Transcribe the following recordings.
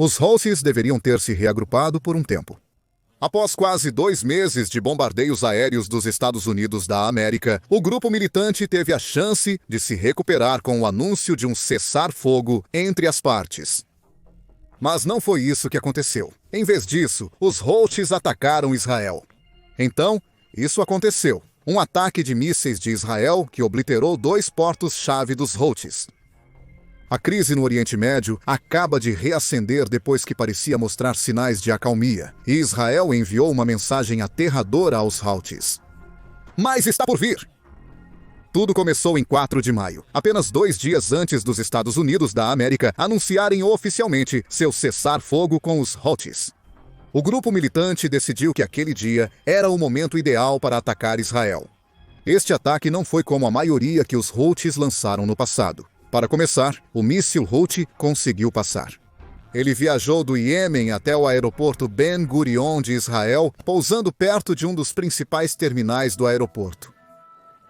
Os Houthis deveriam ter se reagrupado por um tempo. Após quase 2 meses de bombardeios aéreos dos Estados Unidos da América, o grupo militante teve a chance de se recuperar com o anúncio de um cessar-fogo entre as partes. Mas não foi isso que aconteceu. Em vez disso, os Houthis atacaram Israel. Então, isso aconteceu. Um ataque de mísseis de Israel que obliterou 2 portos-chave dos Houthis. A crise no Oriente Médio acaba de reacender depois que parecia mostrar sinais de acalmia, e Israel enviou uma mensagem aterradora aos Houthis. Mas está por vir! Tudo começou em 4 de maio, apenas 2 dias antes dos Estados Unidos da América anunciarem oficialmente seu cessar-fogo com os Houthis. O grupo militante decidiu que aquele dia era o momento ideal para atacar Israel. Este ataque não foi como a maioria que os Houthis lançaram no passado. Para começar, o míssil Houthi conseguiu passar. Ele viajou do Iêmen até o aeroporto Ben Gurion de Israel, pousando perto de um dos principais terminais do aeroporto.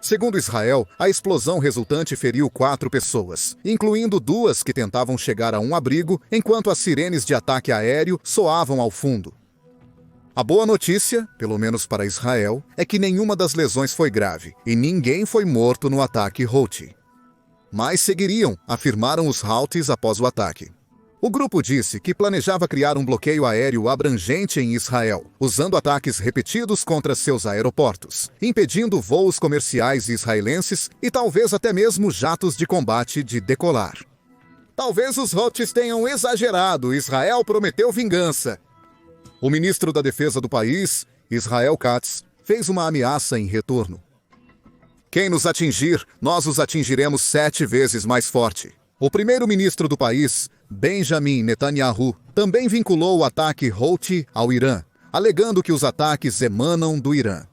Segundo Israel, a explosão resultante feriu 4 pessoas, incluindo 2 que tentavam chegar a um abrigo, enquanto as sirenes de ataque aéreo soavam ao fundo. A boa notícia, pelo menos para Israel, é que nenhuma das lesões foi grave e ninguém foi morto no ataque Houthi. Mas seguiriam, afirmaram os Houthis após o ataque. O grupo disse que planejava criar um bloqueio aéreo abrangente em Israel, usando ataques repetidos contra seus aeroportos, impedindo voos comerciais israelenses e talvez até mesmo jatos de combate de decolar. Talvez os Houthis tenham exagerado, Israel prometeu vingança. O ministro da Defesa do país, Israel Katz, fez uma ameaça em retorno. Quem nos atingir, nós os atingiremos 7 vezes mais forte. O primeiro-ministro do país, Benjamin Netanyahu, também vinculou o ataque Houthi ao Irã, alegando que os ataques emanam do Irã.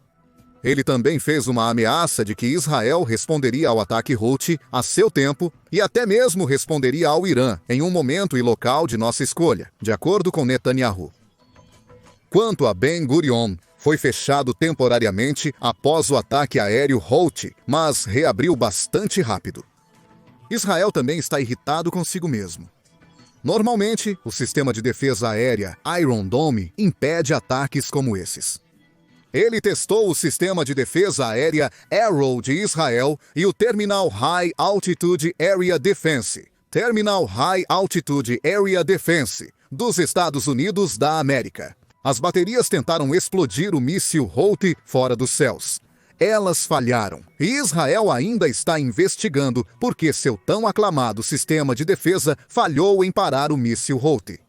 Ele também fez uma ameaça de que Israel responderia ao ataque Houthi a seu tempo e até mesmo responderia ao Irã em um momento e local de nossa escolha, de acordo com Netanyahu. Quanto a Ben Gurion, foi fechado temporariamente após o ataque aéreo Houthi, mas reabriu bastante rápido. Israel também está irritado consigo mesmo. Normalmente, o sistema de defesa aérea Iron Dome impede ataques como esses. Ele testou o sistema de defesa aérea Arrow de Israel e o Terminal High Altitude Area Defense, Terminal High Altitude Area Defense, dos Estados Unidos da América. As baterias tentaram explodir o míssil Houthi fora dos céus. Elas falharam, e Israel ainda está investigando por que seu tão aclamado sistema de defesa falhou em parar o míssil Houthi.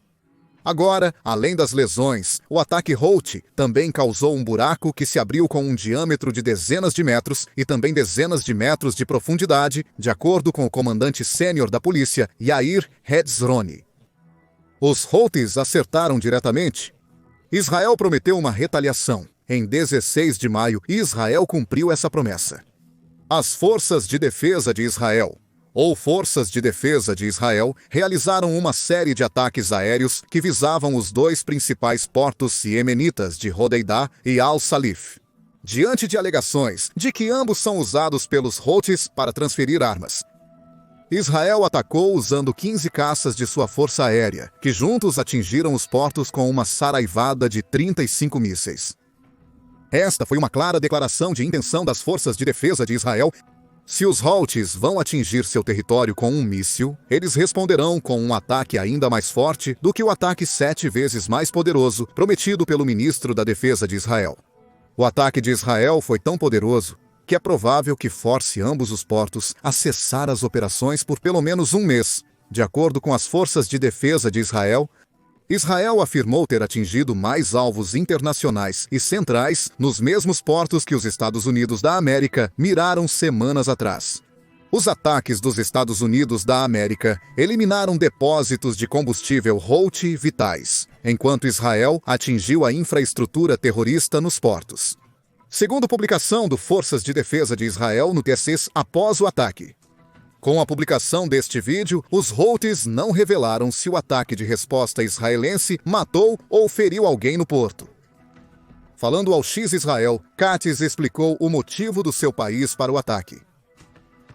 Agora, além das lesões, o ataque Houthi também causou um buraco que se abriu com um diâmetro de dezenas de metros e também dezenas de metros de profundidade, de acordo com o comandante sênior da polícia, Yair Hedzroni. Os Houthis acertaram diretamente. Israel prometeu uma retaliação. Em 16 de maio, Israel cumpriu essa promessa. As Forças de Defesa de Israel, ou Forças de Defesa de Israel, realizaram uma série de ataques aéreos que visavam os 2 principais portos iemenitas de Hodeida e Al-Salif, diante de alegações de que ambos são usados pelos Houthis para transferir armas. Israel atacou usando 15 caças de sua força aérea, que juntos atingiram os portos com uma saraivada de 35 mísseis. Esta foi uma clara declaração de intenção das forças de defesa de Israel. Se os Houthis vão atingir seu território com um míssil, eles responderão com um ataque ainda mais forte do que o ataque 7 vezes mais poderoso prometido pelo ministro da Defesa de Israel. O ataque de Israel foi tão poderoso que é provável que force ambos os portos a cessar as operações por pelo menos um mês. De acordo com as forças de defesa de Israel, Israel afirmou ter atingido mais alvos internacionais e centrais nos mesmos portos que os Estados Unidos da América miraram semanas atrás. Os ataques dos Estados Unidos da América eliminaram depósitos de combustível Houthi vitais, enquanto Israel atingiu a infraestrutura terrorista nos portos. Segundo publicação do Forças de Defesa de Israel no TSS após o ataque. Com a publicação deste vídeo, os Houthis não revelaram se o ataque de resposta israelense matou ou feriu alguém no porto. Falando ao X Israel, Katz explicou o motivo do seu país para o ataque.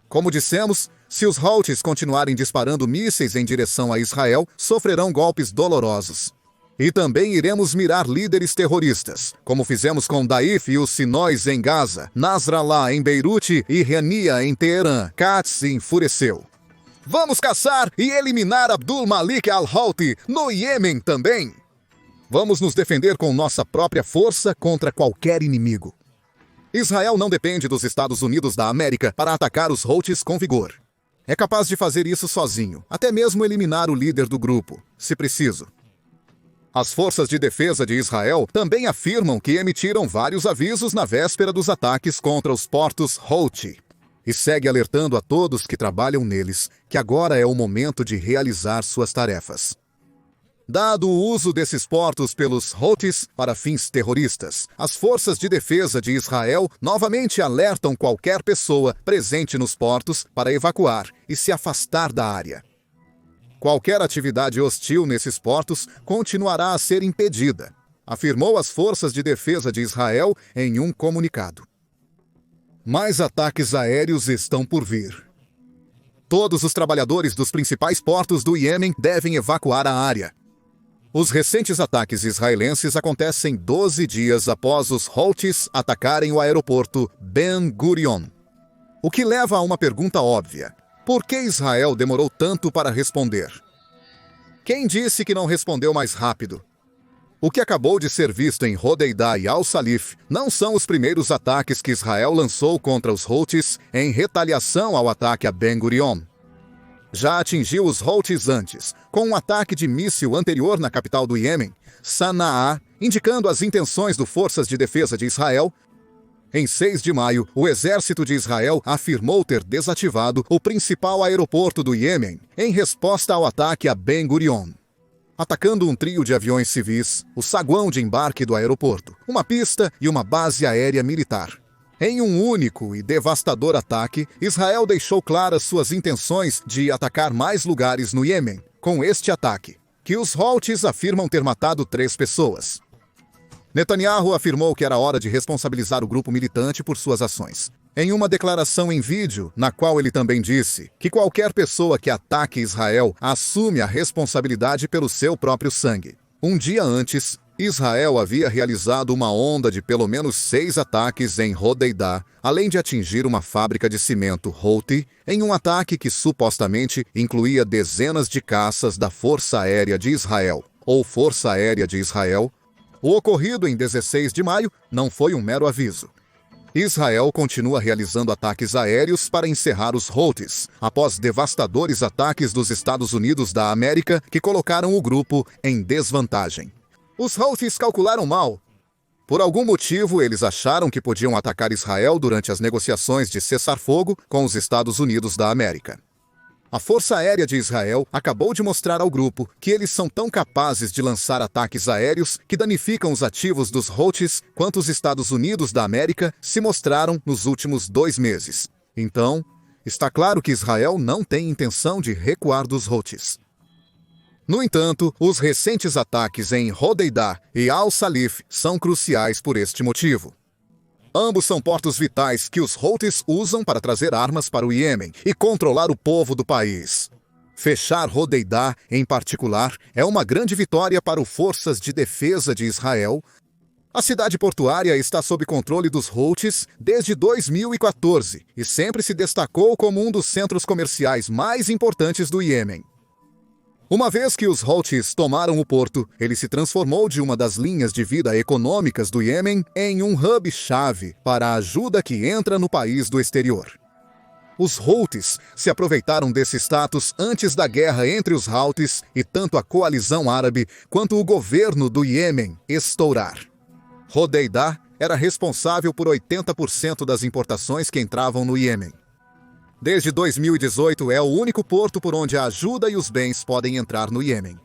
Como dissemos, Se os Houthis continuarem disparando mísseis em direção a Israel, sofrerão golpes dolorosos. E também iremos mirar líderes terroristas, como fizemos com Daif e os Sinóis em Gaza, Nasrallah em Beirute e Rania em Teherã. Katz enfureceu. Vamos caçar e eliminar Abdul Malik al-Houthi no Iêmen também. Vamos nos defender com nossa própria força contra qualquer inimigo. Israel não depende dos Estados Unidos da América para atacar os Houthis com vigor. É capaz de fazer isso sozinho, até mesmo eliminar o líder do grupo, se preciso. As forças de defesa de Israel também afirmam que emitiram vários avisos na véspera dos ataques contra os portos Houthi. E segue alertando a todos que trabalham neles que agora é o momento de realizar suas tarefas. Dado o uso desses portos pelos Houthis para fins terroristas, as forças de defesa de Israel novamente alertam qualquer pessoa presente nos portos para evacuar e se afastar da área. Qualquer atividade hostil nesses portos continuará a ser impedida, afirmou as forças de defesa de Israel em um comunicado. Mais ataques aéreos estão por vir. Todos os trabalhadores dos principais portos do Iêmen devem evacuar a área. Os recentes ataques israelenses acontecem 12 dias após os Houthis atacarem o aeroporto Ben Gurion. O que leva a uma pergunta óbvia. Por que Israel demorou tanto para responder? Quem disse que não respondeu mais rápido? O que acabou de ser visto em Hodeidah e Al-Salif não são os primeiros ataques que Israel lançou contra os Houthis em retaliação ao ataque a Ben Gurion. Já atingiu os Houthis antes, com um ataque de míssil anterior na capital do Iêmen, Sanaa, indicando as intenções do Forças de Defesa de Israel. Em 6 de maio, o exército de Israel afirmou ter desativado o principal aeroporto do Iêmen, em resposta ao ataque a Ben Gurion, atacando um trio de aviões civis, o saguão de embarque do aeroporto, uma pista e uma base aérea militar. Em um único e devastador ataque, Israel deixou claras suas intenções de atacar mais lugares no Iêmen, com este ataque, que os Houthis afirmam ter matado 3 pessoas. Netanyahu afirmou que era hora de responsabilizar o grupo militante por suas ações. Em uma declaração em vídeo, na qual ele também disse que qualquer pessoa que ataque Israel assume a responsabilidade pelo seu próprio sangue. Um dia antes, Israel havia realizado uma onda de pelo menos 6 ataques em Hodeidah, além de atingir uma fábrica de cimento Houthi, em um ataque que supostamente incluía dezenas de caças da Força Aérea de Israel, ou Força Aérea de Israel. O ocorrido em 16 de maio não foi um mero aviso. Israel continua realizando ataques aéreos para encerrar os Houthis, após devastadores ataques dos Estados Unidos da América que colocaram o grupo em desvantagem. Os Houthis calcularam mal. Por algum motivo, eles acharam que podiam atacar Israel durante as negociações de cessar-fogo com os Estados Unidos da América. A Força Aérea de Israel acabou de mostrar ao grupo que eles são tão capazes de lançar ataques aéreos que danificam os ativos dos Houthis quanto os Estados Unidos da América se mostraram nos últimos 2 meses. Então, está claro que Israel não tem intenção de recuar dos Houthis. No entanto, os recentes ataques em Hodeidah e Al-Salif são cruciais por este motivo. Ambos são portos vitais que os Houthis usam para trazer armas para o Iêmen e controlar o povo do país. Fechar Hodeidah, em particular, é uma grande vitória para as forças de defesa de Israel. A cidade portuária está sob controle dos Houthis desde 2014 e sempre se destacou como um dos centros comerciais mais importantes do Iêmen. Uma vez que os Houthis tomaram o porto, ele se transformou de uma das linhas de vida econômicas do Iêmen em um hub-chave para a ajuda que entra no país do exterior. Os Houthis se aproveitaram desse status antes da guerra entre os Houthis e tanto a coalizão árabe quanto o governo do Iêmen estourar. Hodeidah era responsável por 80% das importações que entravam no Iêmen. Desde 2018 é o único porto por onde a ajuda e os bens podem entrar no Iêmen.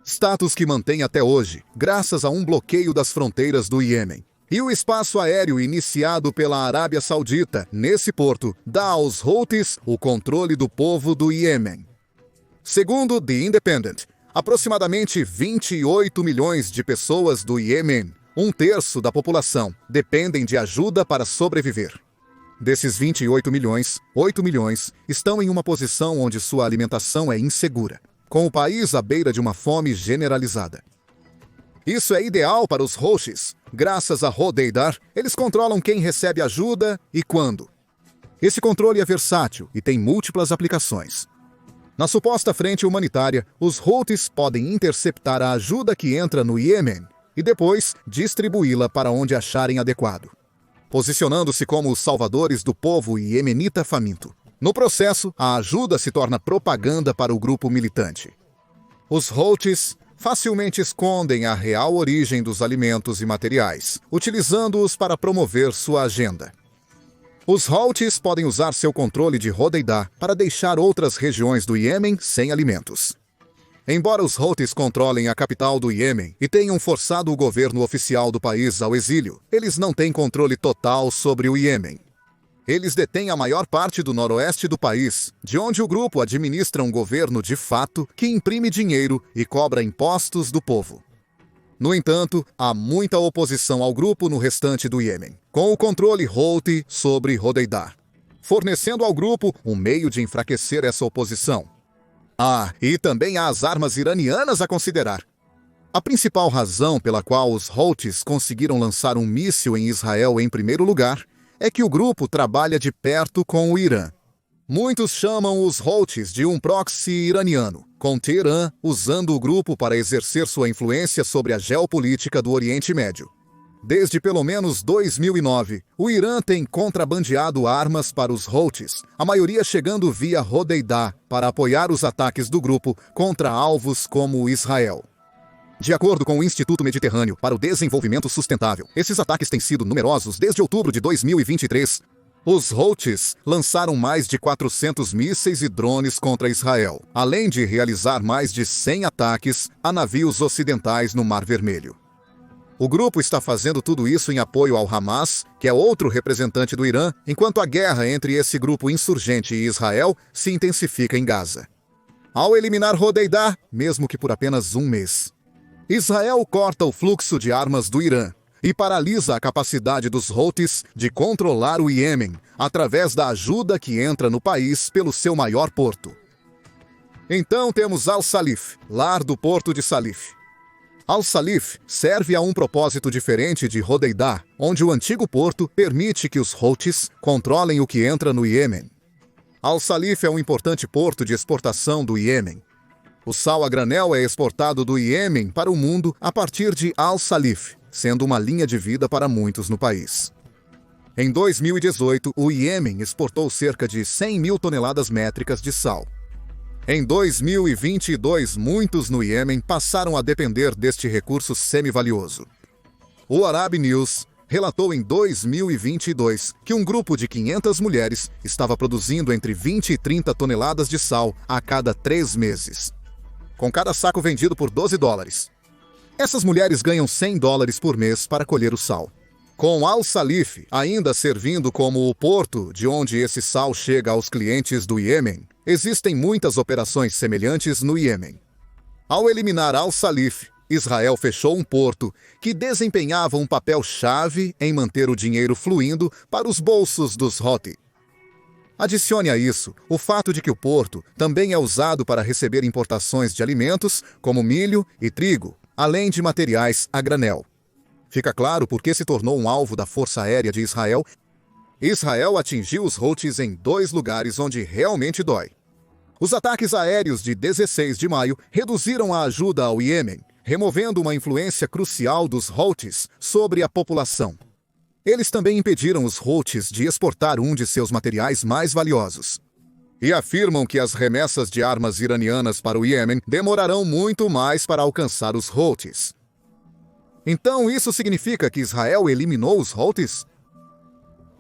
Status que mantém até hoje, graças a um bloqueio das fronteiras do Iêmen. E o espaço aéreo iniciado pela Arábia Saudita nesse porto dá aos Houthis o controle do povo do Iêmen. Segundo The Independent, aproximadamente 28 milhões de pessoas do Iêmen, 1/3 da população, dependem de ajuda para sobreviver. Desses 28 milhões, 8 milhões estão em uma posição onde sua alimentação é insegura, com o país à beira de uma fome generalizada. Isso é ideal para os Houthis. Graças a Hodeidah, eles controlam quem recebe ajuda e quando. Esse controle é versátil e tem múltiplas aplicações. Na suposta frente humanitária, os Houthis podem interceptar a ajuda que entra no Iêmen e depois distribuí-la para onde acharem adequado, posicionando-se como os salvadores do povo iemenita faminto. No processo, a ajuda se torna propaganda para o grupo militante. Os Houthis facilmente escondem a real origem dos alimentos e materiais, utilizando-os para promover sua agenda. Os Houthis podem usar seu controle de Hodeidah para deixar outras regiões do Iêmen sem alimentos. Embora os Houthis controlem a capital do Iêmen e tenham forçado o governo oficial do país ao exílio, eles não têm controle total sobre o Iêmen. Eles detêm a maior parte do noroeste do país, de onde o grupo administra um governo de fato que imprime dinheiro e cobra impostos do povo. No entanto, há muita oposição ao grupo no restante do Iêmen, com o controle Houthi sobre Hodeidah, fornecendo ao grupo um meio de enfraquecer essa oposição. E também há as armas iranianas a considerar. A principal razão pela qual os Houthis conseguiram lançar um míssil em Israel em primeiro lugar é que o grupo trabalha de perto com o Irã. Muitos chamam os Houthis de um proxy iraniano, com Teherã usando o grupo para exercer sua influência sobre a geopolítica do Oriente Médio. Desde pelo menos 2009, o Irã tem contrabandeado armas para os Houthis, a maioria chegando via Hodeidah para apoiar os ataques do grupo contra alvos como Israel. De acordo com o Instituto Mediterrâneo para o Desenvolvimento Sustentável, esses ataques têm sido numerosos desde outubro de 2023. Os Houthis lançaram mais de 400 mísseis e drones contra Israel, além de realizar mais de 100 ataques a navios ocidentais no Mar Vermelho. O grupo está fazendo tudo isso em apoio ao Hamas, que é outro representante do Irã, enquanto a guerra entre esse grupo insurgente e Israel se intensifica em Gaza. Ao eliminar Hodeidah, mesmo que por apenas um mês, Israel corta o fluxo de armas do Irã e paralisa a capacidade dos Houthis de controlar o Iêmen através da ajuda que entra no país pelo seu maior porto. Então temos Al-Salif, lar do porto de Salif. Al-Salif serve a um propósito diferente de Hodeidah, onde o antigo porto permite que os Houthis controlem o que entra no Iêmen. Al-Salif é um importante porto de exportação do Iêmen. O sal a granel é exportado do Iêmen para o mundo a partir de Al-Salif, sendo uma linha de vida para muitos no país. Em 2018, o Iêmen exportou cerca de 100 mil toneladas métricas de sal. Em 2022, muitos no Iêmen passaram a depender deste recurso semi-valioso. O Arab News relatou em 2022 que um grupo de 500 mulheres estava produzindo entre 20 e 30 toneladas de sal a cada 3 meses, com cada saco vendido por $12. Essas mulheres ganham $100 por mês para colher o sal. Com Al-Salif ainda servindo como o porto de onde esse sal chega aos clientes do Iêmen, existem muitas operações semelhantes no Iêmen. Ao eliminar Al-Salif, Israel fechou um porto que desempenhava um papel-chave em manter o dinheiro fluindo para os bolsos dos Houthi. Adicione a isso o fato de que o porto também é usado para receber importações de alimentos, como milho e trigo, além de materiais a granel. Fica claro por que se tornou um alvo da Força Aérea de Israel. Israel atingiu os Houthis em 2 lugares onde realmente dói. Os ataques aéreos de 16 de maio reduziram a ajuda ao Iêmen, removendo uma influência crucial dos Houthis sobre a população. Eles também impediram os Houthis de exportar um de seus materiais mais valiosos. E afirmam que as remessas de armas iranianas para o Iêmen demorarão muito mais para alcançar os Houthis. Então isso significa que Israel eliminou os Houthis?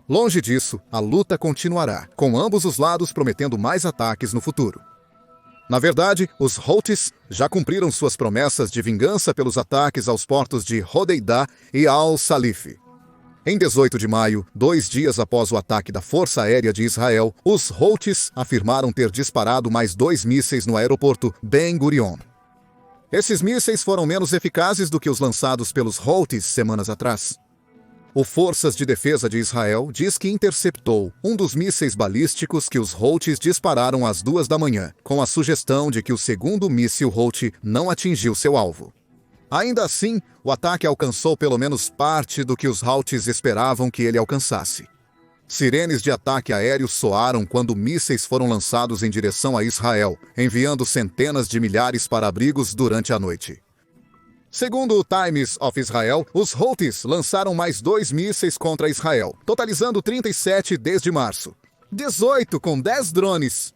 Longe disso, a luta continuará, com ambos os lados prometendo mais ataques no futuro. Na verdade, os Houthis já cumpriram suas promessas de vingança pelos ataques aos portos de Hodeidah e Al-Salif. Em 18 de maio, 2 dias após o ataque da Força Aérea de Israel, os Houthis afirmaram ter disparado mais 2 mísseis no aeroporto Ben Gurion. Esses mísseis foram menos eficazes do que os lançados pelos Houthis semanas atrás. O Forças de Defesa de Israel diz que interceptou um dos mísseis balísticos que os Houthis dispararam às 2 da manhã, com a sugestão de que o segundo míssil Houthi não atingiu seu alvo. Ainda assim, o ataque alcançou pelo menos parte do que os Houthis esperavam que ele alcançasse. Sirenes de ataque aéreo soaram quando mísseis foram lançados em direção a Israel, enviando centenas de milhares para abrigos durante a noite. Segundo o Times of Israel, os Houthis lançaram mais 2 mísseis contra Israel, totalizando 37 desde março. 18 com 10 drones.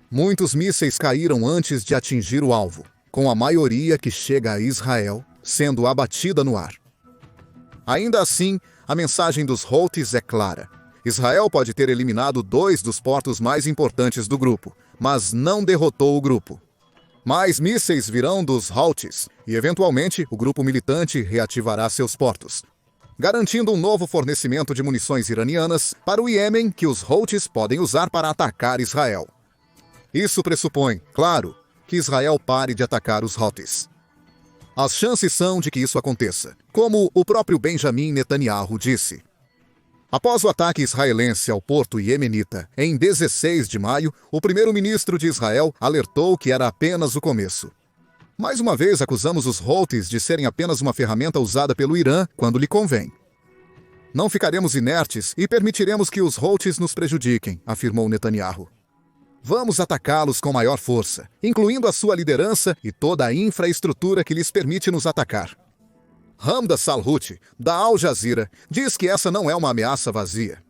Muitos mísseis caíram antes de atingir o alvo, com a maioria que chega a Israel sendo abatida no ar. Ainda assim, a mensagem dos Houthis é clara. Israel pode ter eliminado 2 dos portos mais importantes do grupo, mas não derrotou o grupo. Mais mísseis virão dos Houthis e, eventualmente, o grupo militante reativará seus portos, garantindo um novo fornecimento de munições iranianas para o Iêmen que os Houthis podem usar para atacar Israel. Isso pressupõe, claro, que Israel pare de atacar os Houthis. As chances são de que isso aconteça, como o próprio Benjamin Netanyahu disse. Após o ataque israelense ao porto iemenita, em 16 de maio, o primeiro-ministro de Israel alertou que era apenas o começo. Mais uma vez acusamos os Houthis de serem apenas uma ferramenta usada pelo Irã quando lhe convém. Não ficaremos inertes e permitiremos que os Houthis nos prejudiquem, afirmou Netanyahu. Vamos atacá-los com maior força, incluindo a sua liderança e toda a infraestrutura que lhes permite nos atacar. Hamda Salhuti, da Al Jazeera, diz que essa não é uma ameaça vazia.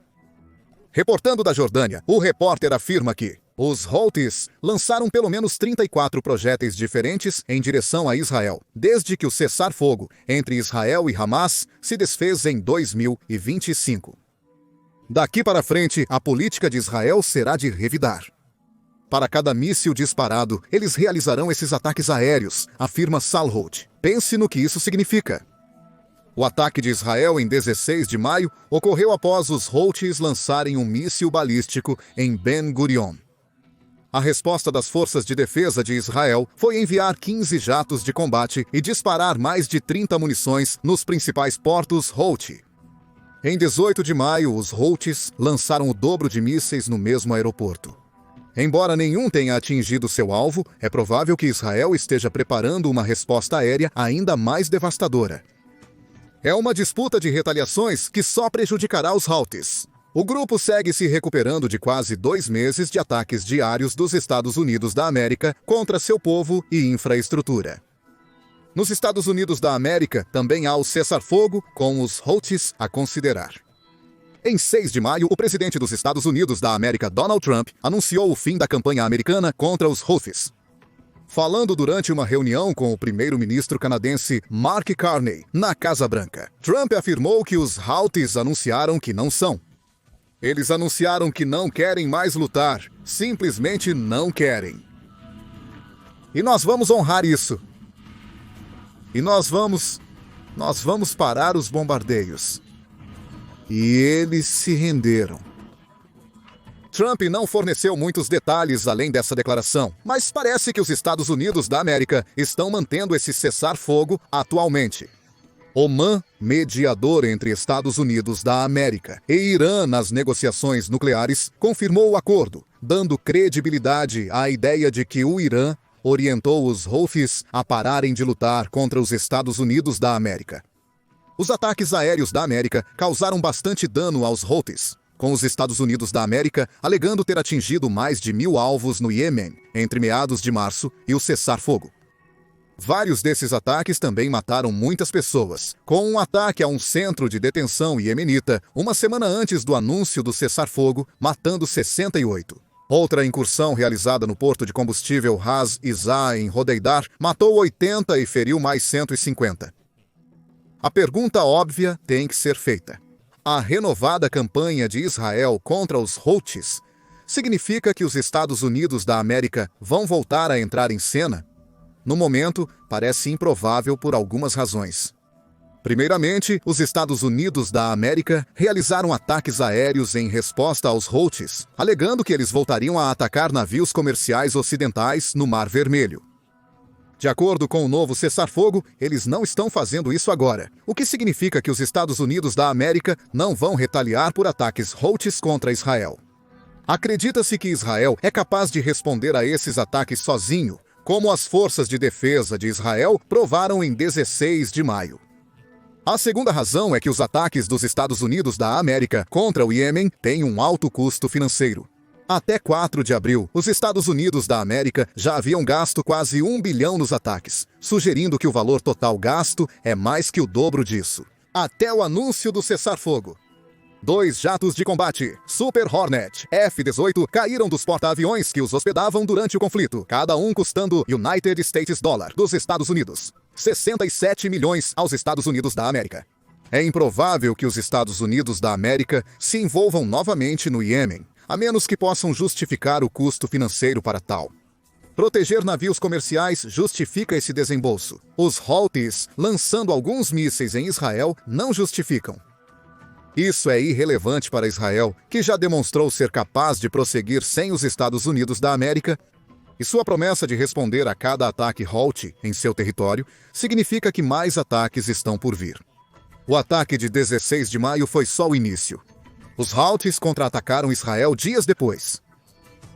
Reportando da Jordânia, o repórter afirma que os Houthis lançaram pelo menos 34 projéteis diferentes em direção a Israel, desde que o cessar-fogo entre Israel e Hamas se desfez em 2025. Daqui para frente, a política de Israel será de revidar. Para cada míssil disparado, eles realizarão esses ataques aéreos, afirma Salhuti. Pense no que isso significa. O ataque de Israel em 16 de maio ocorreu após os Houthis lançarem um míssil balístico em Ben Gurion. A resposta das Forças de Defesa de Israel foi enviar 15 jatos de combate e disparar mais de 30 munições nos principais portos Houthi. Em 18 de maio, os Houthis lançaram o dobro de mísseis no mesmo aeroporto. Embora nenhum tenha atingido seu alvo, é provável que Israel esteja preparando uma resposta aérea ainda mais devastadora. É uma disputa de retaliações que só prejudicará os Houthis. O grupo segue se recuperando de quase 2 meses de ataques diários dos Estados Unidos da América contra seu povo e infraestrutura. Nos Estados Unidos da América também há o cessar-fogo com os Houthis a considerar. Em 6 de maio, o presidente dos Estados Unidos da América, Donald Trump, anunciou o fim da campanha americana contra os Houthis. Falando durante uma reunião com o primeiro-ministro canadense Mark Carney, na Casa Branca, Trump afirmou que os Houthis anunciaram que não são. Eles anunciaram que não querem mais lutar, simplesmente não querem. E nós vamos honrar isso. E nós vamos parar os bombardeios. E eles se renderam. Trump não forneceu muitos detalhes além dessa declaração, mas parece que os Estados Unidos da América estão mantendo esse cessar-fogo atualmente. Oman, mediador entre Estados Unidos da América e Irã nas negociações nucleares, confirmou o acordo, dando credibilidade à ideia de que o Irã orientou os Houthis a pararem de lutar contra os Estados Unidos da América. Os ataques aéreos da América causaram bastante dano aos Houthis, com os Estados Unidos da América alegando ter atingido mais de 1.000 alvos no Iêmen entre meados de março e o cessar-fogo. Vários desses ataques também mataram muitas pessoas, com um ataque a um centro de detenção iemenita uma semana antes do anúncio do cessar-fogo, matando 68. Outra incursão realizada no porto de combustível Ras Isa, em Hodeidar, matou 80 e feriu mais 150. A pergunta óbvia tem que ser feita. A renovada campanha de Israel contra os Houthis significa que os Estados Unidos da América vão voltar a entrar em cena? No momento, parece improvável por algumas razões. Primeiramente, os Estados Unidos da América realizaram ataques aéreos em resposta aos Houthis, alegando que eles voltariam a atacar navios comerciais ocidentais no Mar Vermelho. De acordo com o novo cessar-fogo, eles não estão fazendo isso agora, o que significa que os Estados Unidos da América não vão retaliar por ataques Houthis contra Israel. Acredita-se que Israel é capaz de responder a esses ataques sozinho, como as forças de defesa de Israel provaram em 16 de maio. A segunda razão é que os ataques dos Estados Unidos da América contra o Iêmen têm um alto custo financeiro. Até 4 de abril, os Estados Unidos da América já haviam gasto quase 1 bilhão nos ataques, sugerindo que o valor total gasto é mais que o dobro disso. Até o anúncio do cessar-fogo. 2 jatos de combate, Super Hornet, F-18, caíram dos porta-aviões que os hospedavam durante o conflito, cada um custando United States Dollar dos Estados Unidos. 67 milhões aos Estados Unidos da América. É improvável que os Estados Unidos da América se envolvam novamente no Iêmen, a menos que possam justificar o custo financeiro para tal. Proteger navios comerciais justifica esse desembolso. Os Houthis lançando alguns mísseis em Israel não justificam. Isso é irrelevante para Israel, que já demonstrou ser capaz de prosseguir sem os Estados Unidos da América, e sua promessa de responder a cada ataque Houthi em seu território significa que mais ataques estão por vir. O ataque de 16 de maio foi só o início. Os Houthis contra-atacaram Israel dias depois.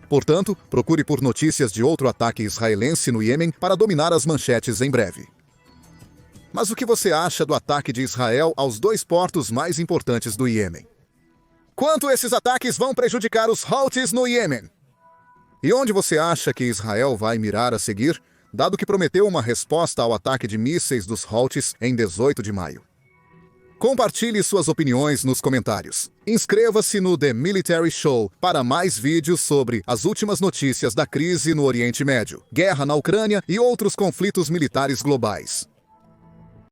Portanto, procure por notícias de outro ataque israelense no Iêmen para dominar as manchetes em breve. Mas o que você acha do ataque de Israel aos 2 portos mais importantes do Iêmen? Quanto esses ataques vão prejudicar os Houthis no Iêmen? E onde você acha que Israel vai mirar a seguir, dado que prometeu uma resposta ao ataque de mísseis dos Houthis em 18 de maio? Compartilhe suas opiniões nos comentários. Inscreva-se no The Military Show para mais vídeos sobre as últimas notícias da crise no Oriente Médio, guerra na Ucrânia e outros conflitos militares globais.